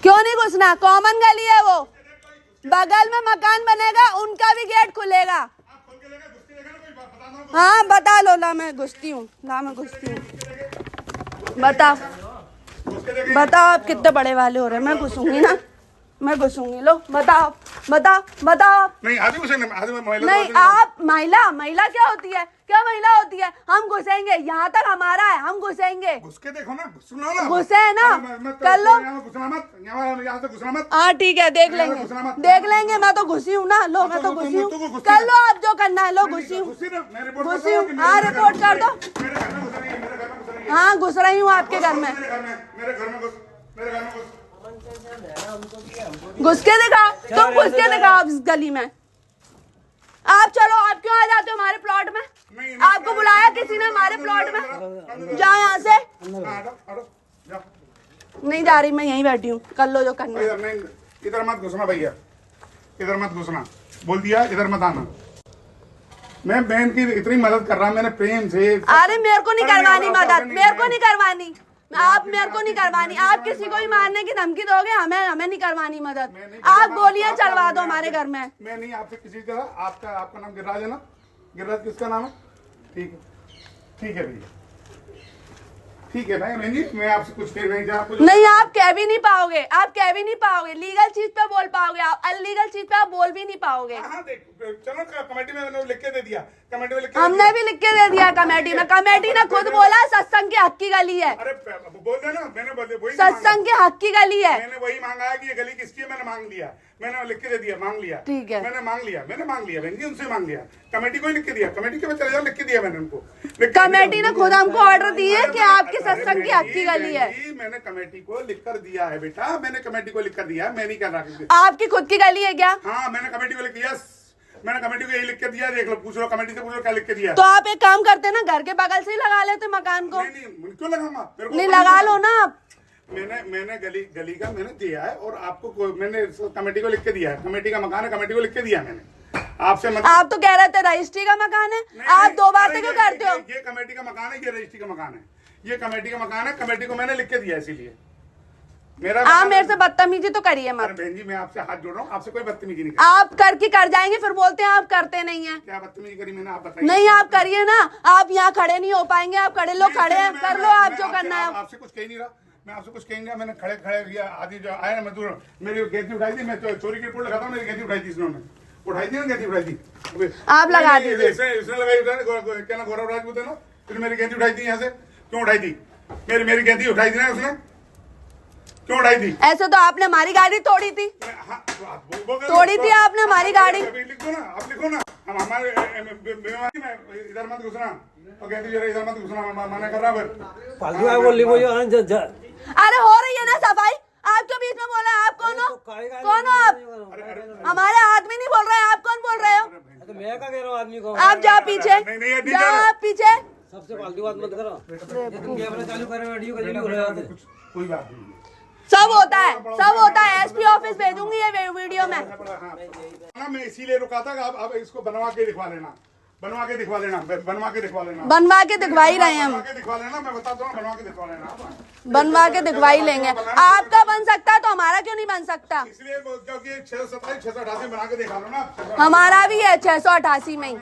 क्यों नहीं घुसना? कॉमन गली है वो, बगल में मकान बनेगा, उनका भी गेट खुलेगा। हाँ बता लो। ला मैं घुसती हूँ, बताओ बताओ आप कितने बड़े वाले हो रहे हैं। मैं घुसूंगी ना, मैं घुसूंगी। लो बताओ बताओ बताओ। नहीं आदमी घुसेंगे, नहीं आप महिला क्या होती है? क्या महिला होती है? हम घुसेंगे, यहाँ तक हमारा है, हम घुसेंगे। घुस के देखो ना, सुनो ना, घुसे है ना, कर लो। घुसना मत, यहाँ से घुसना मत। हाँ ठीक है, देख लेंगे। मैं तो घुसी हूँ ना। लो मैं तो घुसी हूँ, कर लो आप जो करना है। लो घुसी हूँ। हाँ रिपोर्ट कर दो। हाँ घुस रही हूँ आपके घर में। घुस के दिखाओ, तुम घुस के दिखाओ इस गली में। आप चलो, आप क्यों आ जाते हो हमारे प्लॉट में? आपको बुलाया किसी ने हमारे प्लॉट में? जाओ यहाँ से। नहीं जा रही, मैं यहीं बैठी हूँ, कर लो जो करना। इधर मत घुसना भैया, इधर मत घुसना, बोल दिया इधर मत आना। मैं बहन की इतनी मदद कर रहा हूँ, मैंने प्रेम से। अरे मेरे को नहीं करवानी मदद, मेरे को नहीं करवानी। आप मेरे को नहीं करवानी। आप किसी को भी मारने की धमकी दोगे, हमें नहीं करवानी मदद। आप गोलियां चलवा दो हमारे घर में। मैं नहीं आपसे किसी तरह। आपका नाम गिरिराज है ना? गिरिराज किसका नाम है? ठीक है भैया, ठीक है भाई। मैं आपसे कुछ कह नहीं, आप कह भी नहीं पाओगे। आप कह भी नहीं पाओगे। लीगल चीज पे बोल पाओगे, आप अनलीगल चीज पे आप बोल भी नहीं पाओगे। हाँ देख, चलो कमेटी में मैंने लिख के दे दिया। कमेटी में हमने भी लिख के दे दिया कमेटी में। कमेटी ने खुद बोला सत्संग के हक की गली है। अरे बोल दे ना, मैंने बोल सत्संग के हक की गली है। मैंने वही मांगा है कि ये गली किसकी है, मैंने मांग लिया। मैंने लिख के दे दिया, मांग लिया। ठीक है, मैंने मांग लिया बहन जी, उनसे मांग लिया। कमेटी को ही लिख के दिया, कमेटी के में चले जाओ, लिख के दिया मैंने उनको। कमेटी ने खुद हमको ऑर्डर दिए कि आपकी सत्संग की हक की गली है। मैंने कमेटी को लिख कर दिया है बेटा, मैंने कमेटी को लिख कर दिया है, मैं नहीं कर रहा। आपकी खुद की गली है क्या? हाँ मैंने कमेटी को लिख दिया, मैंने कमेटी को यही लिख के दिया। देख लो, पूछ लो कमेटी से, पूछ लो क्या लिख के दिया। तो आप एक काम करते ना, घर के बगल से ही लगा लेते मकान को। नहीं क्यों लगाऊंगा? नहीं लगा लो ना आप। मैंने गली का मैंने दिया है, और आपको मैंने कमेटी को लिख के दिया है। कमेटी का मकान है, कमेटी को लिख के दिया मैंने आपसे। आप तो कह रहे थे रजिस्ट्री का मकान है। आप दो बातें क्यों करते हो? ये कमेटी का मकान है, ये रजिस्ट्री का मकान है, ये कमेटी का मकान है। कमेटी को मैंने लिख के दिया, इसीलिए मेरा। आप मेरे से बदतमीजी तो करिए मत। बहन जी मैं आपसे हाथ जोड़ रहा हूँ, आपसे कोई बदतमीजी नहीं। आप करके कर जाएंगे, फिर बोलते हैं आप करते नहीं है। क्या बदतमीजी करी मैंने? आप बताइए। नहीं आप करिए ना, आप यहाँ खड़े नहीं हो पाएंगे। आप खड़े लोग खड़े हैं, कर लो आप जो करना है। आपसे कुछ कह नहीं रहा, मैं आपसे कुछ कहेंगे। मैंने खड़े आदि जो आया ना मजदूर, मेरी गेंदी उठाई थी, मैं चोरी की रिपोर्ट लगाता हूँ, मेरी गेंदी उठाई थी इन्होंने, उठाई थी ना गेंदी उठाई थी। आप लगा दीजिए। इसने लगाई, क्या ना गौरव राजपूत है ना, फिर मेरी गेंदी उठाई थी यहाँ से। क्यों उठाई थी? मेरी गेंदी उठाई थी ना उसने, क्यों उठाई थी? ऐसे तो आपने हमारी गाड़ी तोड़ी थी। तोड़ी थी आपने हमारी गाड़ी। लिख दो ना, आप लिखो ना। हम हमारे इधर मत घुसना, और कहती इधर मत घुसना, मना कर रहा। अरे हो रही है ना सफाई, आपके बीच में बोला। आप कौन हो? कौन हो आप? हमारे आदमी नहीं बोल रहे हैं, आप कौन बोल रहे हो? मैं क्या कह रहा हूँ आदमी को? आप जाओ पीछे, जाओ आप पीछे। सबसे फालतू बात मत करो। कैमरा चालू करें, वीडियो हो रहा है। कोई बात नहीं, सब होता है, सब होता है। एसपी ऑफिस भेजूंगी ये वीडियो में। मैं इसीलिए रुका था कि आप इसको बनवा के दिखवा लेना, बनवा के दिखवा लेना, बनवा के दिखवा लेना। बनवा के दिखवा ही रहे हैं हम। बनवा के दिखवा लेना, मैं बताता हूँ, बनवा के दिखवा लेना। बनवा के दिखवा ही लेंगे। आपका बन सकता है तो हमारा क्यों नहीं बन सकता? इसलिए क्योंकि 627 688 बना के दिखा लो ना। हमारा भी है 688 में ही।